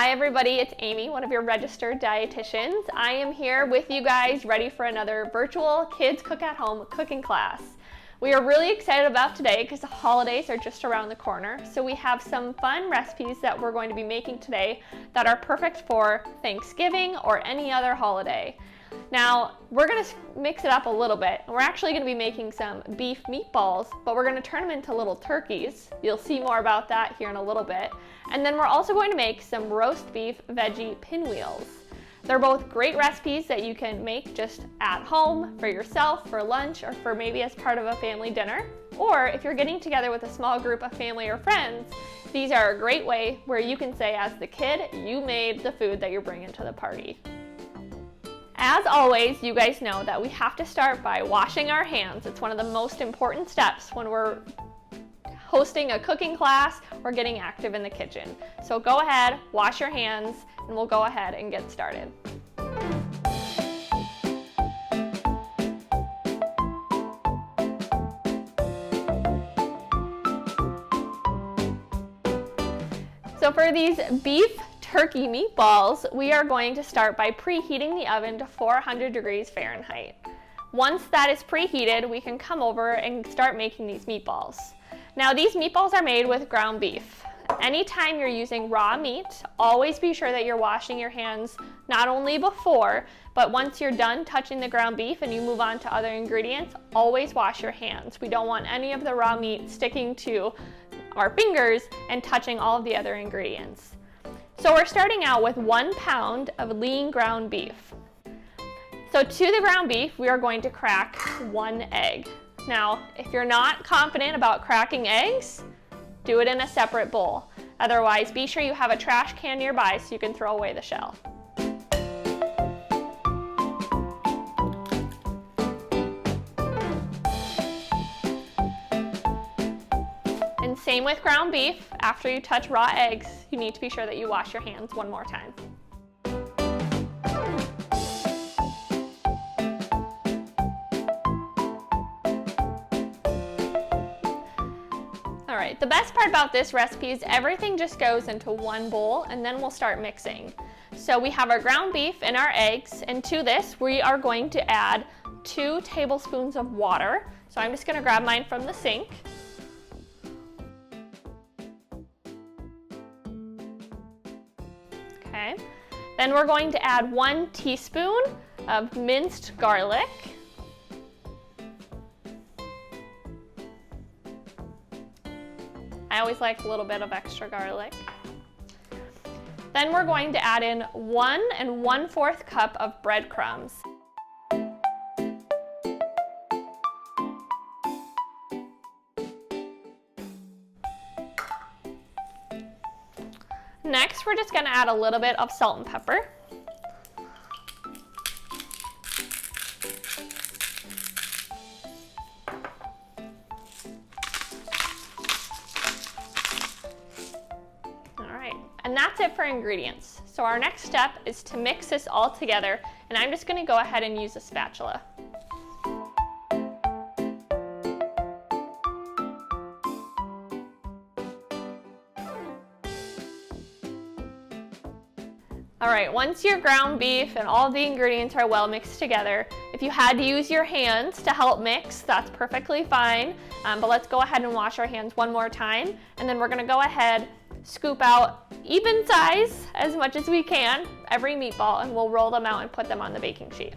Hi everybody, it's Amy, one of your registered dietitians. I am here with you guys ready for another virtual Kids Cook at Home cooking class. We are really excited about today because the holidays are just around the corner. So we have some fun recipes that we're going to be making today that are perfect for Thanksgiving or any other holiday. Now, we're going to mix it up a little bit. We're actually going to be making some beef meatballs, but we're going to turn them into little turkeys. You'll see more about that here in a little bit. And then we're also going to make some roast beef veggie pinwheels. They're both great recipes that you can make just at home, for yourself, for lunch, or for maybe as part of a family dinner. Or if you're getting together with a small group of family or friends, these are a great way where you can say as the kid, you made the food that you're bringing to the party. As always, you guys know that we have to start by washing our hands. It's one of the most important steps when we're hosting a cooking class or getting active in the kitchen. So go ahead, wash your hands, and we'll go ahead and get started. So for these beef turkey meatballs, we are going to start by preheating the oven to 400 degrees Fahrenheit. Once that is preheated, we can come over and start making these meatballs. Now these meatballs are made with ground beef. Anytime you're using raw meat, always be sure that you're washing your hands not only before, but once you're done touching the ground beef and you move on to other ingredients, always wash your hands. We don't want any of the raw meat sticking to our fingers and touching all of the other ingredients. So we're starting out with 1 pound of lean ground beef. So to the ground beef, we are going to crack 1 egg. Now, if you're not confident about cracking eggs, do it in a separate bowl. Otherwise, be sure you have a trash can nearby so you can throw away the shell. And same with ground beef. After you touch raw eggs, you need to be sure that you wash your hands one more time. All right, the best part about this recipe is everything just goes into one bowl and then we'll start mixing. So we have our ground beef and our eggs, and to this we are going to add 2 tablespoons of water. So I'm just going to grab mine from the sink. Okay. Then we're going to add 1 teaspoon of minced garlic. I always like a little bit of extra garlic. Then we're going to add in 1 1/4 cup of breadcrumbs. Next, we're just going to add a little bit of salt and pepper. All right, and that's it for ingredients. So our next step is to mix this all together, and I'm just going to go ahead and use a spatula. All right, once your ground beef and all the ingredients are well mixed together, if you had to use your hands to help mix, that's perfectly fine. But let's go ahead and wash our hands one more time. And then we're gonna go ahead, scoop out even size as much as we can, every meatball, and we'll roll them out and put them on the baking sheet.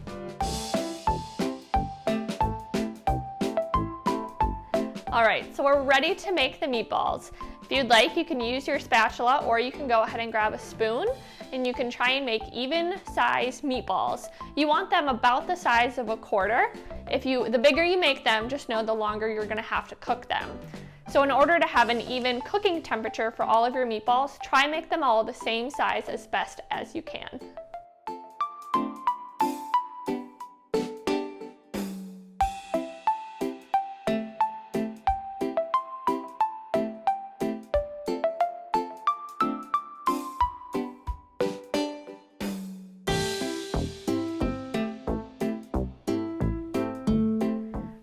All right, so we're ready to make the meatballs. If you'd like, you can use your spatula or you can go ahead and grab a spoon and you can try and make even size meatballs. You want them about the size of a quarter. The bigger you make them, just know the longer you're gonna have to cook them. So in order to have an even cooking temperature for all of your meatballs, try and make them all the same size as best as you can.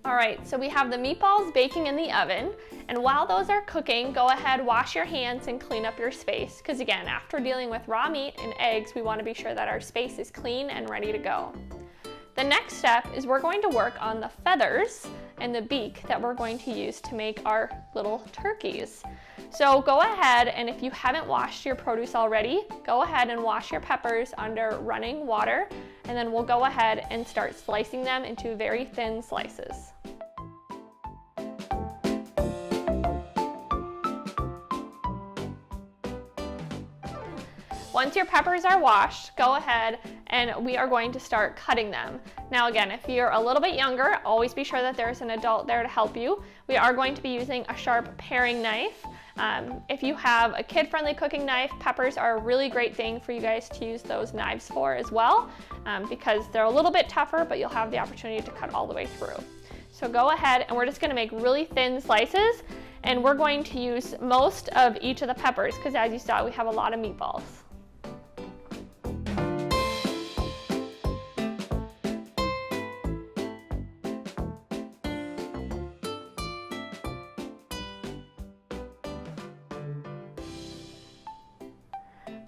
All right, so we have the meatballs baking in the oven, And while those are cooking, go ahead, wash your hands and clean up your space. Because again, after dealing with raw meat and eggs, we want to be sure that our space is clean and ready to go. The next step is we're going to work on the feathers and the beak that we're going to use to make our little turkeys. So go ahead, and if you haven't washed your produce already, go ahead and wash your peppers under running water, and then we'll go ahead and start slicing them into very thin slices. Once your peppers are washed, go ahead and we are going to start cutting them. Now again, if you're a little bit younger, always be sure that there's an adult there to help you. We are going to be using a sharp paring knife. If you have a kid-friendly cooking knife, peppers are a really great thing for you guys to use those knives for as well, because they're a little bit tougher, but you'll have the opportunity to cut all the way through. So go ahead, and we're just gonna make really thin slices, and we're going to use most of each of the peppers, because as you saw, we have a lot of meatballs.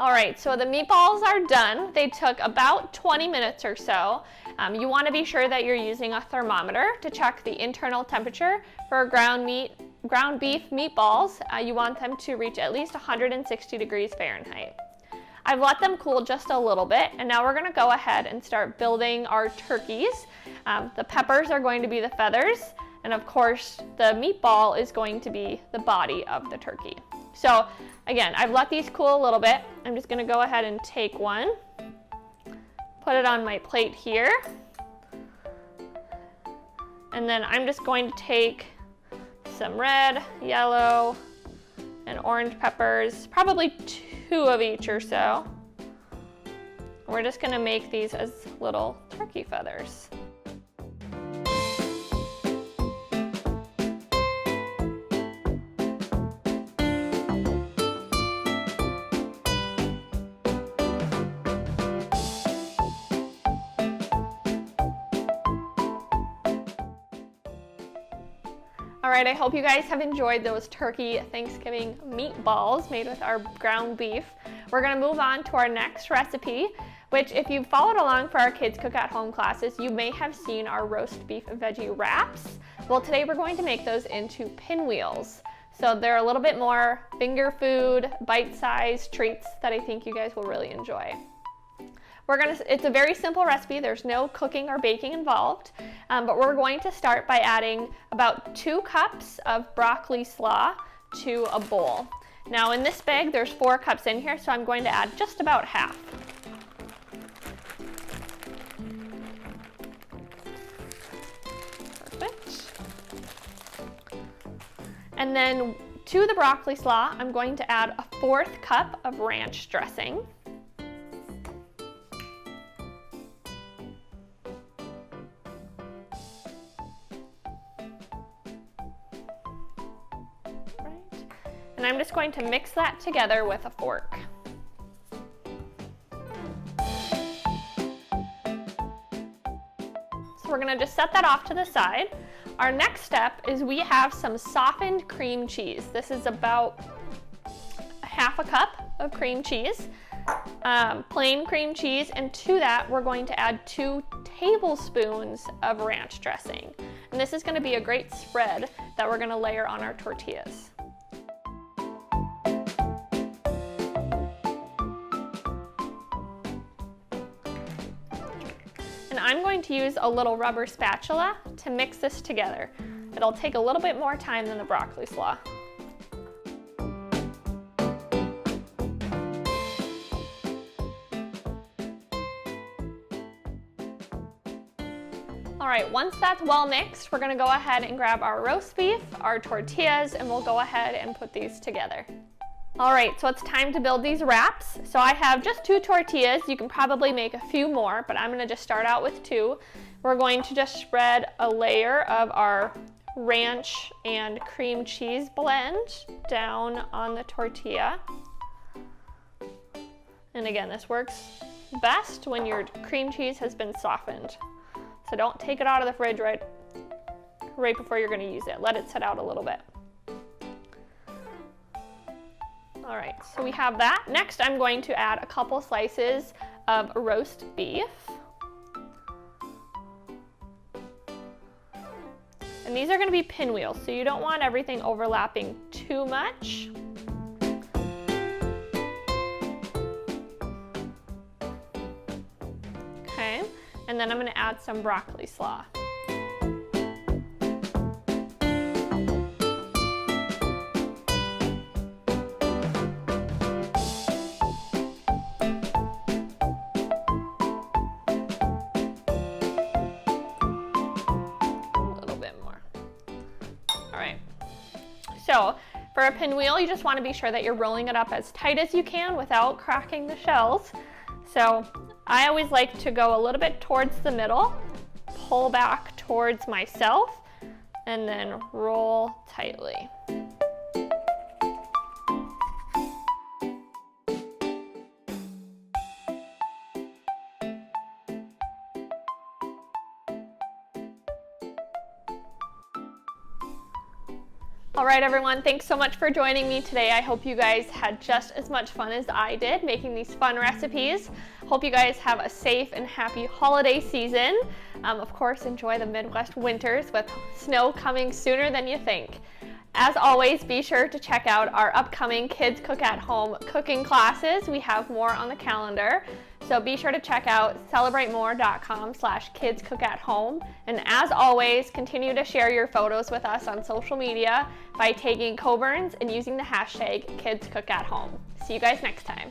All right, so the meatballs are done. They took about 20 minutes or so. You want to be sure that you're using a thermometer to check the internal temperature. For ground beef meatballs, you want them to reach at least 160 degrees Fahrenheit. I've let them cool just a little bit, and now we're going to go ahead and start building our turkeys. The peppers are going to be the feathers, and of course the meatball is going to be the body of the turkey. So again, I've let these cool a little bit. I'm just gonna go ahead and take one, put it on my plate here, and then I'm just going to take some red, yellow, and orange peppers, probably 2 of each or so. We're just gonna make these as little turkey feathers. All right, I hope you guys have enjoyed those turkey Thanksgiving meatballs made with our ground beef. We're gonna move on to our next recipe, which if you've followed along for our Kids Cook at Home classes, you may have seen our roast beef veggie wraps. Well, today we're going to make those into pinwheels. So they're a little bit more finger food, bite-sized treats that I think you guys will really enjoy. It's a very simple recipe. There's no cooking or baking involved, but we're going to start by adding about 2 cups of broccoli slaw to a bowl. Now in this bag, there's 4 cups in here, so I'm going to add just about half. Perfect. And then to the broccoli slaw, I'm going to add a 4th cup of ranch dressing. And I'm just going to mix that together with a fork. So we're gonna just set that off to the side. Our next step is we have some softened cream cheese. This is about half a cup of cream cheese, plain cream cheese, and to that we're going to add 2 tablespoons of ranch dressing. And this is gonna be a great spread that we're gonna layer on our tortillas. And I'm going to use a little rubber spatula to mix this together. It'll take a little bit more time than the broccoli slaw. All right, once that's well mixed, we're gonna go ahead and grab our roast beef, our tortillas, and we'll go ahead and put these together. All right, so it's time to build these wraps. So I have just 2 tortillas. You can probably make a few more, but I'm gonna just start out with 2. We're going to just spread a layer of our ranch and cream cheese blend down on the tortilla. And again, this works best when your cream cheese has been softened. So don't take it out of the fridge right before you're gonna use it. Let it sit out a little bit. All right, so we have that. Next, I'm going to add a couple slices of roast beef. And these are going to be pinwheels, so you don't want everything overlapping too much. Okay, and then I'm going to add some broccoli slaw. So for a pinwheel, you just want to be sure that you're rolling it up as tight as you can without cracking the shells. So I always like to go a little bit towards the middle, pull back towards myself, and then roll tightly. All right, everyone, thanks so much for joining me today. I hope you guys had just as much fun as I did making these fun recipes. Hope you guys have a safe and happy holiday season. Of course, enjoy the Midwest winters with snow coming sooner than you think. As always, be sure to check out our upcoming Kids Cook at Home cooking classes. We have more on the calendar. So be sure to check out celebratemore.com/kidscookathome. And as always, continue to share your photos with us on social media by tagging Coborns and using the hashtag KidsCookAtHome. See you guys next time.